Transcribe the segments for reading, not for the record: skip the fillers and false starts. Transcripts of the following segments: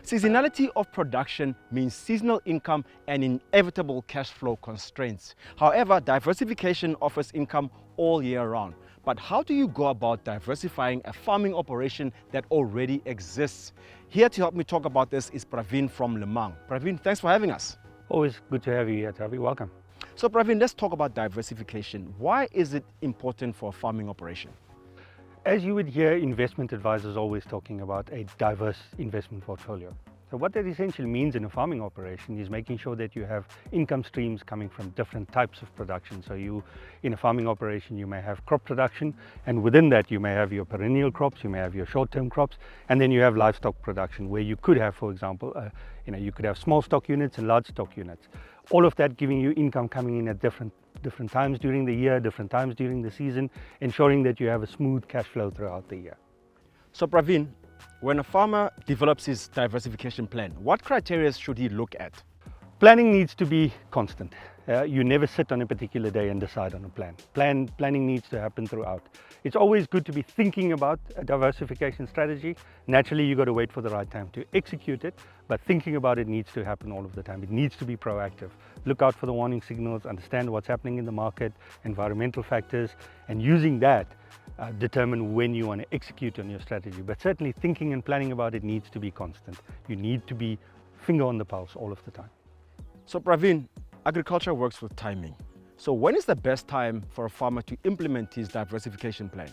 Seasonality of production means seasonal income and inevitable cash flow constraints. However, diversification offers income all year round. But how do you go about diversifying a farming operation that already exists? Here to help me talk about this is Praveen from Lemang. Praveen, thanks for having us. Always good to have you here, Tavi. Welcome. So Praveen, let's talk about diversification. Why is it important for a farming operation? As you would hear investment advisors always talking about a diverse investment portfolio. So what that essentially means in a farming operation is making sure that you have income streams coming from different types of production. So in a farming operation, you may have crop production, and within that you may have your perennial crops, you may have your short-term crops, and then you have livestock production where you could have, for example, you could have small stock units and large stock units. All of that giving you income coming in at different times during the year, different times during the season, ensuring that you have a smooth cash flow throughout the year. So Praveen, when a farmer develops his diversification plan, what criteria should he look at? Planning needs to be constant. You never sit on a particular day and decide on a plan. Planning needs to happen throughout. It's always good to be thinking about a diversification strategy. Naturally, you've got to wait for the right time to execute it, but thinking about it needs to happen all of the time. It needs to be proactive. Look out for the warning signals, understand what's happening in the market, environmental factors, and using that, determine when you want to execute on your strategy. But certainly thinking and planning about it needs to be constant. You need to be finger on the pulse all of the time. So Praveen, agriculture works with timing. So when is the best time for a farmer to implement his diversification plan?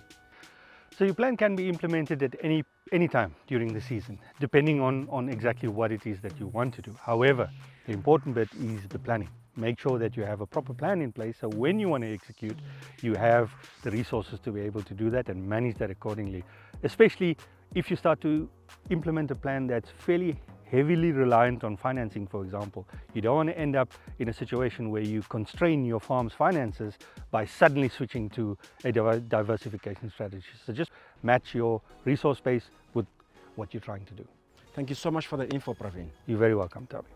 So your plan can be implemented at any time during the season, depending on exactly what it is that you want to do. However, the important bit is the planning. Make sure that you have a proper plan in place, so when you want to execute, you have the resources to be able to do that and manage that accordingly. Especially if you start to implement a plan that's fairly heavily reliant on financing, for example. You don't want to end up in a situation where you constrain your farm's finances by suddenly switching to a diversification strategy. So just match your resource base with what you're trying to do. Thank you so much for the info, Praveen. You're very welcome, Tavi.